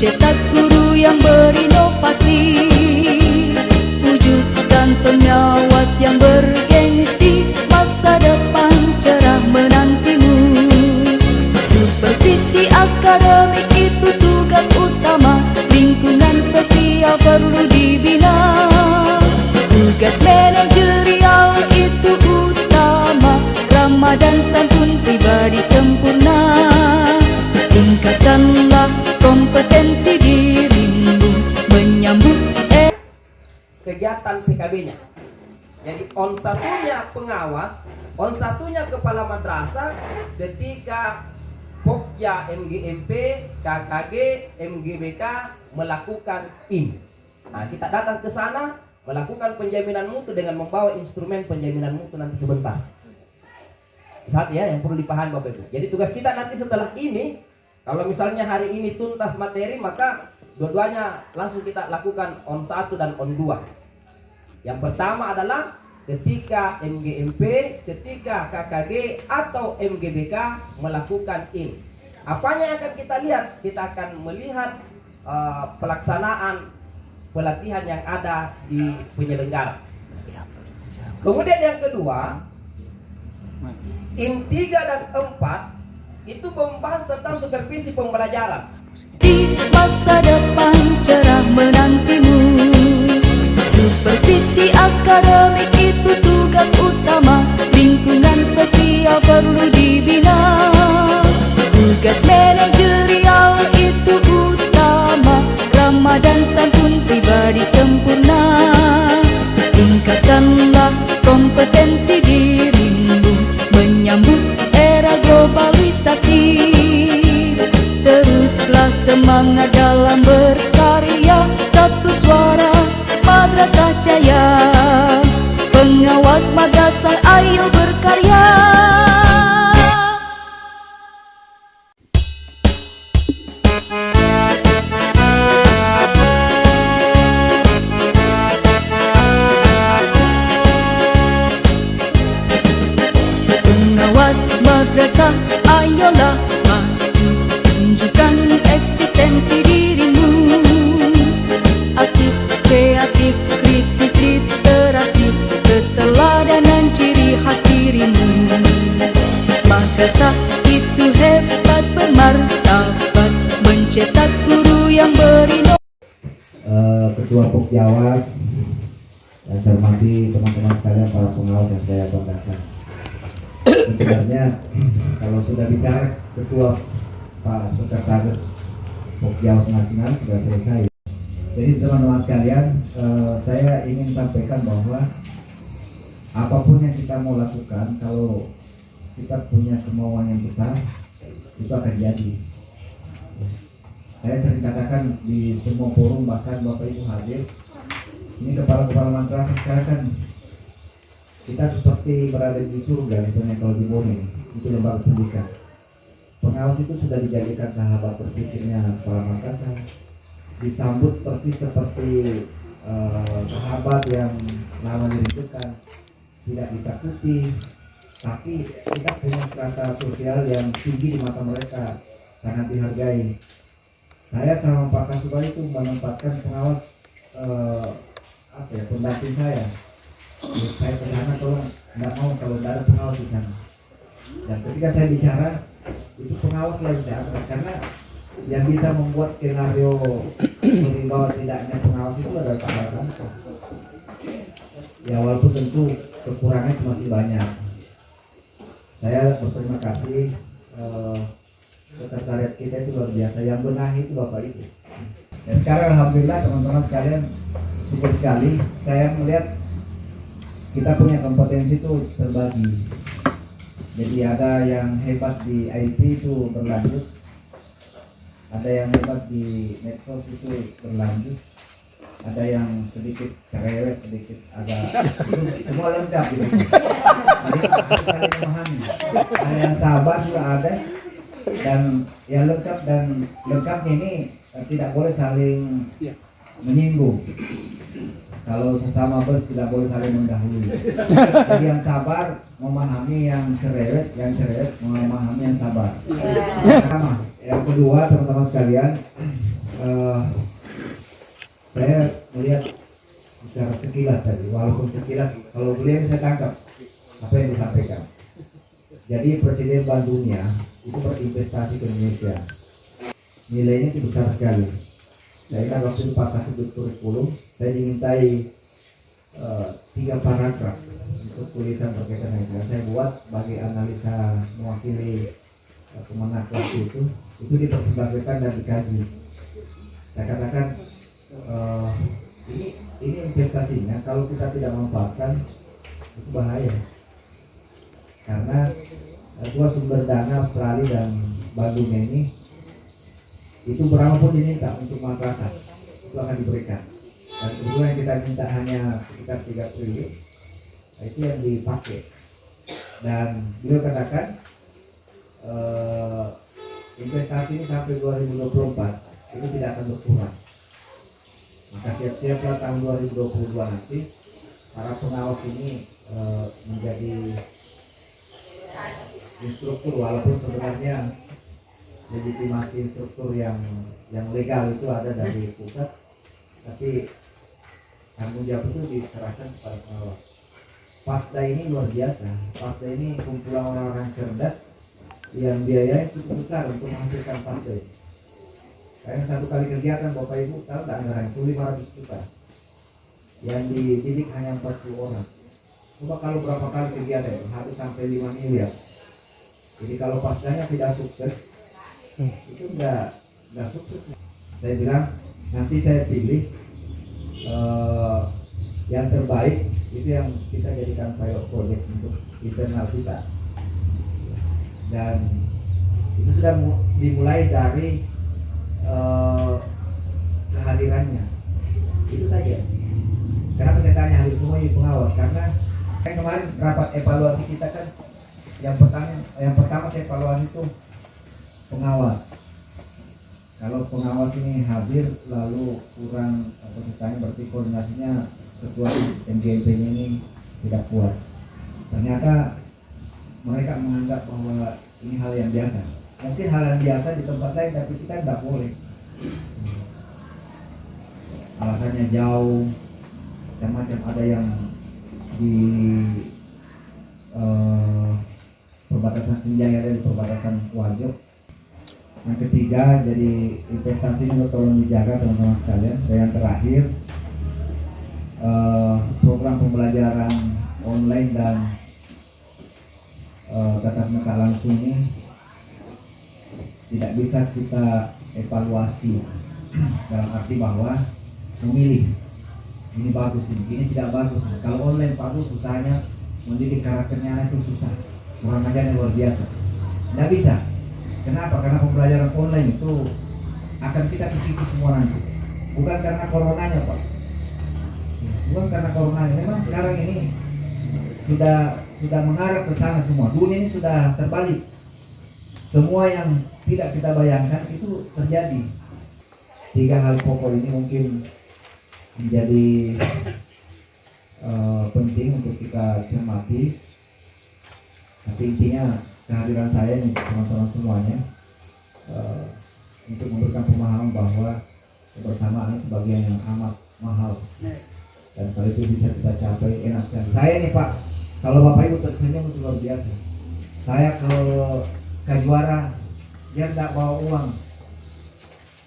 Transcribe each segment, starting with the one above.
mencetak guru yang berinovasi, wujudkan pengawas yang bergengsi, masa depan cerah menantimu. Supervisi akademik itu tugas utama, lingkungan sosial perlu dibina. Tugas manajerial itu utama, ramah dan santun pribadi sempurna. Tingkatkanlah kompetensi dirimu menyambut kegiatan PKB-nya. Jadi on satunya pengawas, on satunya kepala madrasah ketika Pokja MGMP, KKG, MGBK melakukan ini. Nah, kita datang ke sana melakukan penjaminan mutu dengan membawa instrumen penjaminan mutu nanti sebentar. Saat ya yang perlu dipahami Bapak Ibu. Jadi tugas kita nanti setelah ini, kalau misalnya hari ini tuntas materi, maka dua-duanya langsung kita lakukan on 1 dan on 2. Yang pertama adalah ketika MGMP, ketika KKG atau MGBK melakukan ini. Apanya yang akan kita lihat? Kita akan melihat pelaksanaan pelatihan yang ada di penyelenggara. Kemudian yang kedua, in 3 dan 4 itu membahas tentang supervisi pembelajaran. Masa depan cerah menantimu. Supervisi akademik itu tugas utama, lingkungan sosial perlu dibina. Tugas manajerial itu utama, ramah dan santun pribadi sempurna. Tingkatkanlah kompetensi dirimu menyambut era globalisasi. Teruslah semangat dalam berkarya, satu suara Madrasah Jaya. Pengawas madrasah ayo berkarya. Pengawas madrasah ayolah maju, tunjukkan eksistensi dirimu. Aktif, kreatif, kritis, literasi, keteladanan ciri khas dirimu. Madrasah itu hebat bermartabat, mencetak guru yang berinovasi. Ketua Pokjawas, yang saya hormati teman-teman sekalian, para pengawas yang saya banggakan. Sebenarnya kalau sudah bicara Ketua Pak Sekretaris Pokjawas Nasional sudah selesai. Jadi teman-teman sekalian, saya ingin sampaikan bahwa apapun yang kita mau lakukan, kalau kita punya kemauan yang besar, itu akan jadi. Saya sering katakan di semua forum, bahkan Bapak Ibu hadir, ini kepala-kepala madrasah sekarang kan kita seperti berada di surga, misalnya kalau di bumi, itu lembaga pendidikan. Pengawas itu sudah dijadikan sahabat berpikirnya kepala madrasah, disambut persis seperti sahabat yang namanya dirindukan, tidak ditakuti, tapi kita punya strata sosial yang tinggi di mata mereka, sangat dihargai. Saya sama Pak Kasubah itu menempatkan pengawas pendamping saya. Saya ke sana kalau nggak mau, kalau tidak ada pengawas di sana. Dan ketika saya bicara, itu pengawas lain saya karena yang bisa membuat skenario bahwa tidaknya pengawas itu adalah Pak Hartanto. Ya walaupun tentu kekurangannya masih banyak. Saya berterima kasih, sekretariat kita itu luar biasa, yang benahi itu Bapak itu. Ya, sekarang alhamdulillah teman-teman sekalian, syukur sekali saya melihat kita punya kompetensi itu terbagi. Jadi ada yang hebat di IT itu berlanjut, ada yang hebat di medsos itu berlanjut, ada yang sedikit cerewet, sedikit agak semua lengkap gitu. Jadi harus saling memahami. Ada yang sabar juga ada, dan yang lengkap, dan lengkap ini tidak boleh saling menyinggung. Kalau sesama bos tidak boleh saling mendahului. Jadi yang sabar memahami yang cerewet memahami yang sabar. Pertama. Yang kedua teman-teman sekalian, saya melihat secara sekilas tadi, walaupun sekilas kalau beliau saya tangkap apa yang disampaikan. Jadi Presiden Bank Dunia itu berinvestasi ke Indonesia, nilainya itu besar sekali. Saya kan waktu itu Pak Kasubdit Kurikulum, saya dimintai 3 paragraf untuk tulisan berkaitan dengan itu. Saya buat sebagai analisa mewakili Kemenak waktu itu dipresentasikan dan dikaji. Saya katakan ini investasinya kalau kita tidak manfaatkan itu bahaya, karena dua sumber dana Australia dan Bank Dunia ini itu berapapun diminta untuk madrasah itu akan diberikan, dan kedua yang kita minta hanya sekitar 3 triliun, itu yang dipakai. Dan beliau katakan investasi ini sampai 2024 itu tidak akan berkurang. Maka siap-siaplah tahun 2022 nanti para pengawas ini menjadi instruktur, walaupun sebenarnya legitimasi instruktur yang legal itu ada dari pusat, tapi tanggung jawab itu diserahkan kepada pengawas. Pasda ini luar biasa. Pasda ini kumpulan orang-orang cerdas yang biayanya cukup besar untuk menghasilkan pasda ini. Karena satu kali kegiatan Bapak Ibu tahu tak anggaran itu 500 juta, yang dididik hanya 40 orang. Coba kalau berapa kali kegiatan itu habis sampai 5 miliar. Jadi kalau pasdanya tidak sukses, itu enggak sukses. Saya bilang nanti saya pilih yang terbaik, itu yang kita jadikan pilot project untuk internal kita. Dan itu sudah dimulai dari kehadirannya. Itu saja. Kenapa saya tanya hadir semua ini pengawas? Karena kan kemarin rapat evaluasi kita kan yang pertama saya evaluasi itu pengawas. Kalau pengawas ini hadir lalu kurang pesertanya, berarti koordinasinya ketua MGMP-nya ini tidak kuat. Ternyata mereka menganggap bahwa ini hal yang biasa. Mungkin hal yang biasa di tempat lain, tapi kita tidak boleh. Alasannya jauh, macam-macam, ada yang di perbatasan Sinjai, ada di perbatasan Wajok. Yang ketiga, jadi investasi ini tolong dijaga teman-teman sekalian. Dan yang terakhir, program pembelajaran online dan tatap muka langsung ini tidak bisa kita evaluasi dalam arti bahwa memilih ini bagus, ini tidak bagus. Kalau online bagus, susahnya mendidik karakternya itu susah, kurang ajarnya luar biasa. Tidak bisa. Kenapa? Karena pembelajaran online itu akan kita ke situ semua nanti. Bukan karena coronanya, Pak. Bukan karena coronanya. Memang sekarang ini sudah mengarah ke sana semua. Dunia ini sudah terbalik. Semua yang tidak kita bayangkan itu terjadi. 3 hal pokok ini mungkin menjadi penting untuk kita cermati. Tapi intinya kehadiran saya nih teman-teman semuanya untuk memberikan pemahaman bahwa kebersamaan itu bagian yang amat mahal, dan kalau itu bisa kita capai enak sekali. Saya nih Pak, kalau Bapak Ibu tersenyum itu luar biasa. Saya ke Kejuara dia tidak bawa uang,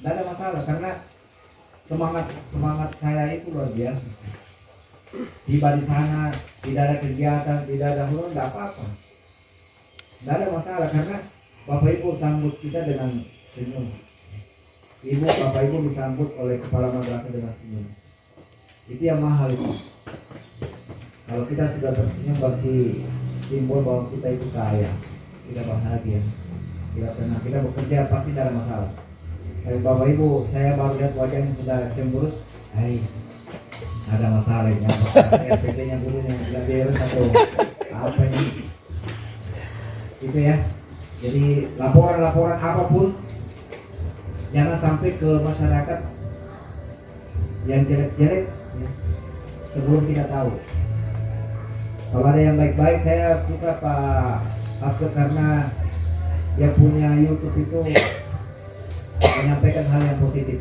tidak ada masalah, karena semangat saya itu luar biasa. Tiba di sana tidak ada kegiatan, tidak ada huru, tidak apa-apa. Tidak ada masalah, karena Bapak Ibu sambut kita dengan senyum. Bapak Ibu disambut oleh kepala madrasah dengan senyum. Itu yang mahal itu. Kalau kita sudah tersenyum, berarti simbol bahwa kita itu kaya, kita bahagia, kita bekerja pasti tidak ada masalah. Bapak Ibu, saya baru lihat wajahnya sudah cemberut. Ada masalah ya. RPT-nya dulu yang tidak beres atau apa ini? Itu ya. Jadi laporan-laporan apapun jangan sampai ke masyarakat yang jelek-jelek ya, sebelum kita tahu. Kalau ada yang baik-baik, saya suka Pak Asep karena dia punya YouTube itu menyampaikan hal yang positif.